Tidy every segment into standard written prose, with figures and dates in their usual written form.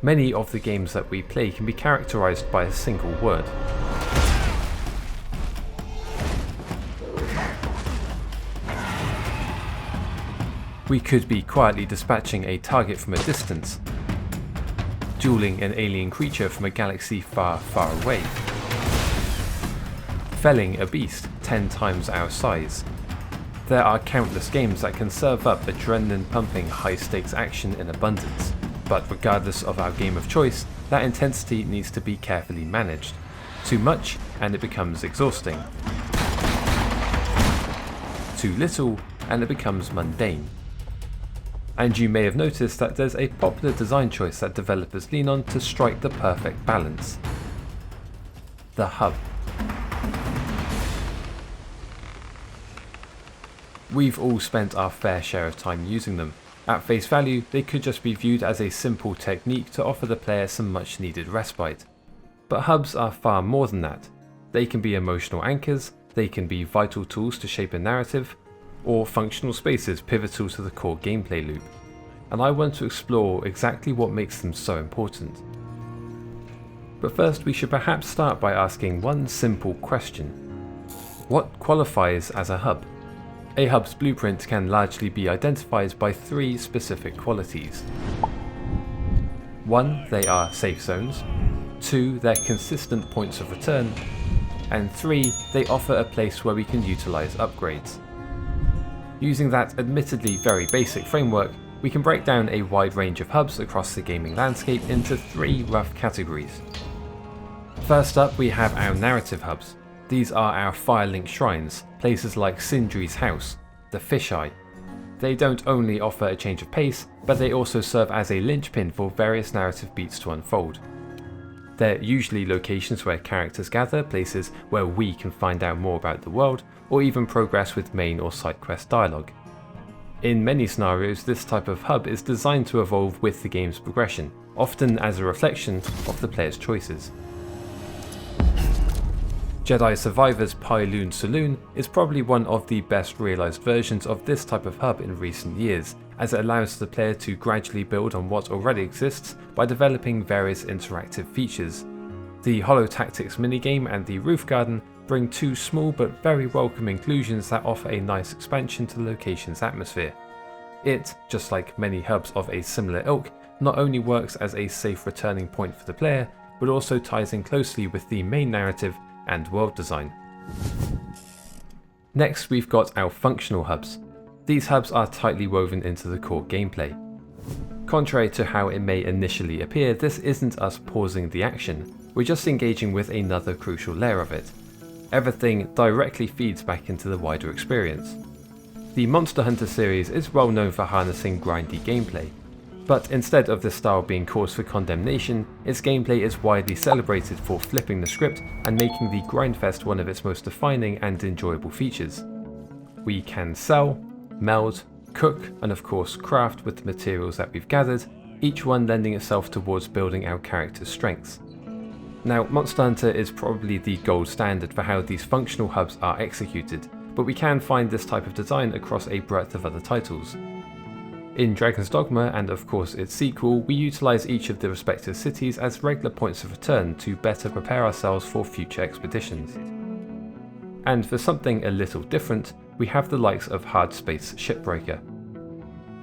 Many of the games that we play can be characterized by a single word. We could be quietly dispatching a target from a distance, dueling an alien creature from a galaxy far, far away, felling a beast 10 times our size. There are countless games that can serve up adrenaline-pumping, high-stakes action in abundance, but regardless of our game of choice, that intensity needs to be carefully managed. Too much, and it becomes exhausting. Too little, and it becomes mundane. And you may have noticed that there's a popular design choice that developers lean on to strike the perfect balance: the hub. We've all spent our fair share of time using them. At face value, they could just be viewed as a simple technique to offer the player some much needed respite. But hubs are far more than that. They can be emotional anchors, they can be vital tools to shape a narrative, or functional spaces pivotal to the core gameplay loop. And I want to explore exactly what makes them so important. But first, we should perhaps start by asking one simple question. What qualifies as a hub? A hub's blueprint can largely be identified by 3 specific qualities. 1. They are safe zones. 2. They're consistent points of return. And 3. They offer a place where we can utilize upgrades. Using that admittedly very basic framework, we can break down a wide range of hubs across the gaming landscape into 3 rough categories. First up, we have our narrative hubs. These are our Firelink Shrines, places like Sindri's house, the Fisheye. They don't only offer a change of pace, but they also serve as a linchpin for various narrative beats to unfold. They're usually locations where characters gather, places where we can find out more about the world, or even progress with main or side quest dialogue. In many scenarios, this type of hub is designed to evolve with the game's progression, often as a reflection of the player's choices. Jedi Survivor's Pyloon Saloon is probably one of the best realised versions of this type of hub in recent years, as it allows the player to gradually build on what already exists by developing various interactive features. The Holotactics minigame and the Roof Garden bring 2 small but very welcome inclusions that offer a nice expansion to the location's atmosphere. It, just like many hubs of a similar ilk, not only works as a safe returning point for the player, but also ties in closely with the main narrative and world design. Next, we've got our functional hubs. These hubs are tightly woven into the core gameplay. Contrary to how it may initially appear, this isn't us pausing the action, we're just engaging with another crucial layer of it. Everything directly feeds back into the wider experience. The Monster Hunter series is well known for harnessing grindy gameplay, but instead of this style being cause for condemnation, its gameplay is widely celebrated for flipping the script and making the grindfest one of its most defining and enjoyable features. We can sell, meld, cook, and of course craft with the materials that we've gathered, each one lending itself towards building our character's strengths. Now, Monster Hunter is probably the gold standard for how these functional hubs are executed, but we can find this type of design across a breadth of other titles. In Dragon's Dogma, and of course its sequel, we utilise each of the respective cities as regular points of return to better prepare ourselves for future expeditions. And for something a little different, we have the likes of Hard Space Shipbreaker.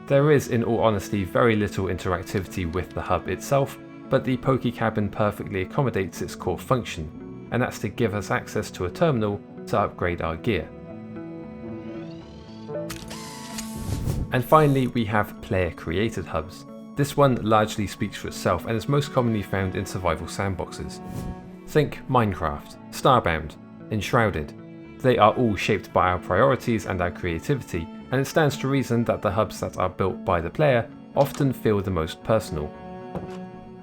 There is, in all honesty, very little interactivity with the hub itself, but the Poke Cabin perfectly accommodates its core function, and that's to give us access to a terminal to upgrade our gear. And finally, we have player-created hubs. This one largely speaks for itself and is most commonly found in survival sandboxes. Think Minecraft, Starbound, Enshrouded. They are all shaped by our priorities and our creativity, and it stands to reason that the hubs that are built by the player often feel the most personal.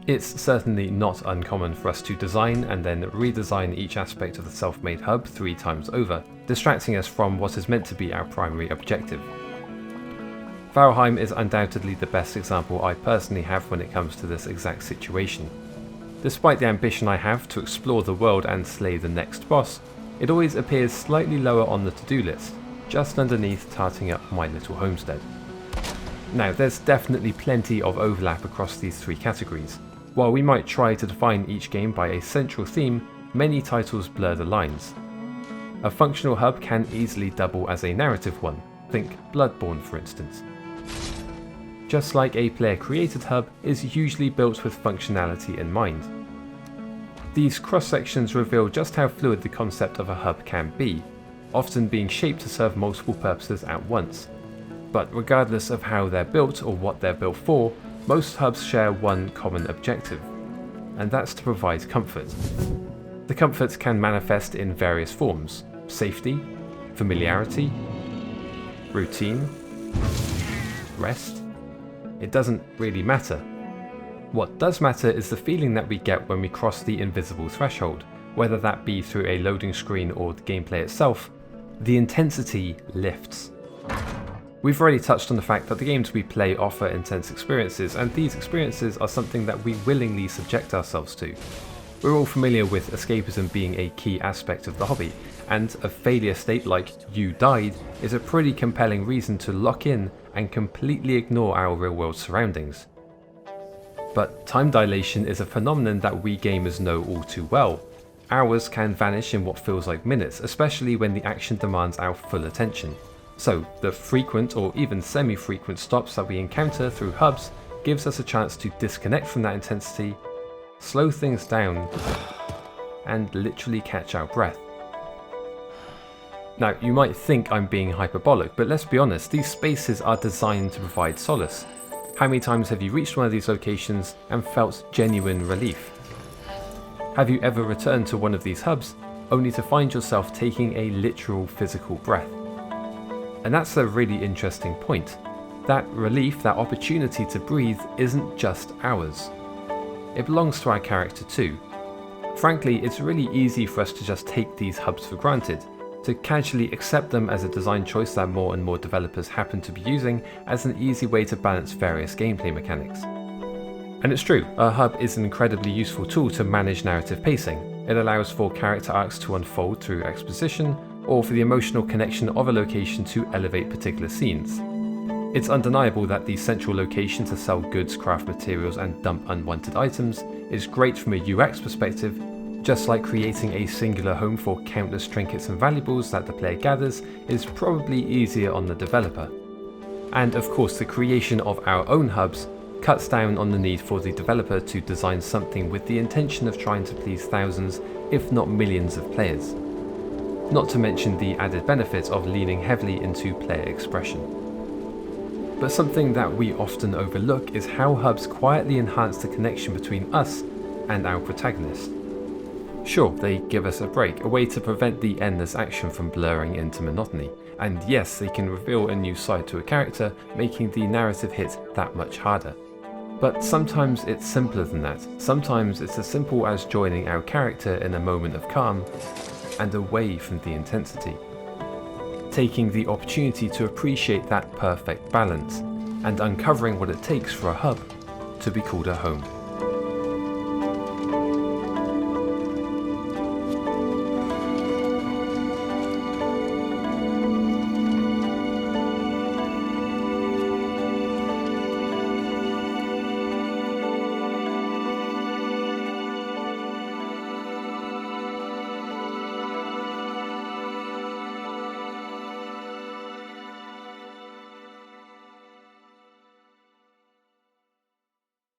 It's certainly not uncommon for us to design and then redesign each aspect of the self-made hub 3 times over, distracting us from what is meant to be our primary objective. Valheim is undoubtedly the best example I personally have when it comes to this exact situation. Despite the ambition I have to explore the world and slay the next boss, it always appears slightly lower on the to-do list, just underneath tarting up my little homestead. Now, there's definitely plenty of overlap across these 3 categories. While we might try to define each game by a central theme, many titles blur the lines. A functional hub can easily double as a narrative one, think Bloodborne for instance. Just like a player-created hub is usually built with functionality in mind. These cross-sections reveal just how fluid the concept of a hub can be, often being shaped to serve multiple purposes at once. But regardless of how they're built or what they're built for, most hubs share one common objective, and that's to provide comfort. The comforts can manifest in various forms: safety, familiarity, routine, rest. It doesn't really matter. What does matter is the feeling that we get when we cross the invisible threshold, whether that be through a loading screen or the gameplay itself. The intensity lifts. We've already touched on the fact that the games we play offer intense experiences, and these experiences are something that we willingly subject ourselves to. We're all familiar with escapism being a key aspect of the hobby, and a failure state like "you died" is a pretty compelling reason to lock in and completely ignore our real-world surroundings. But time dilation is a phenomenon that we gamers know all too well. Hours can vanish in what feels like minutes, especially when the action demands our full attention. So the frequent or even semi-frequent stops that we encounter through hubs gives us a chance to disconnect from that intensity, slow things down, and literally catch our breath. Now, you might think I'm being hyperbolic, but let's be honest, these spaces are designed to provide solace. How many times have you reached one of these locations and felt genuine relief? Have you ever returned to one of these hubs only to find yourself taking a literal physical breath? And that's a really interesting point. That relief, that opportunity to breathe, isn't just ours. It belongs to our character too. Frankly, it's really easy for us to just take these hubs for granted, to casually accept them as a design choice that more and more developers happen to be using as an easy way to balance various gameplay mechanics. And it's true, a hub is an incredibly useful tool to manage narrative pacing. It allows for character arcs to unfold through exposition, or for the emotional connection of a location to elevate particular scenes. It's undeniable that the central location to sell goods, craft materials, and dump unwanted items is great from a UX perspective, just like creating a singular home for countless trinkets and valuables that the player gathers is probably easier on the developer. And of course, the creation of our own hubs cuts down on the need for the developer to design something with the intention of trying to please thousands, if not millions of players. Not to mention the added benefit of leaning heavily into player expression. But something that we often overlook is how hubs quietly enhance the connection between us and our protagonist. Sure, they give us a break, a way to prevent the endless action from blurring into monotony, and yes, they can reveal a new side to a character, making the narrative hit that much harder. But sometimes it's simpler than that. Sometimes it's as simple as joining our character in a moment of calm and away from the intensity. Taking the opportunity to appreciate that perfect balance and uncovering what it takes for a hub to be called a home.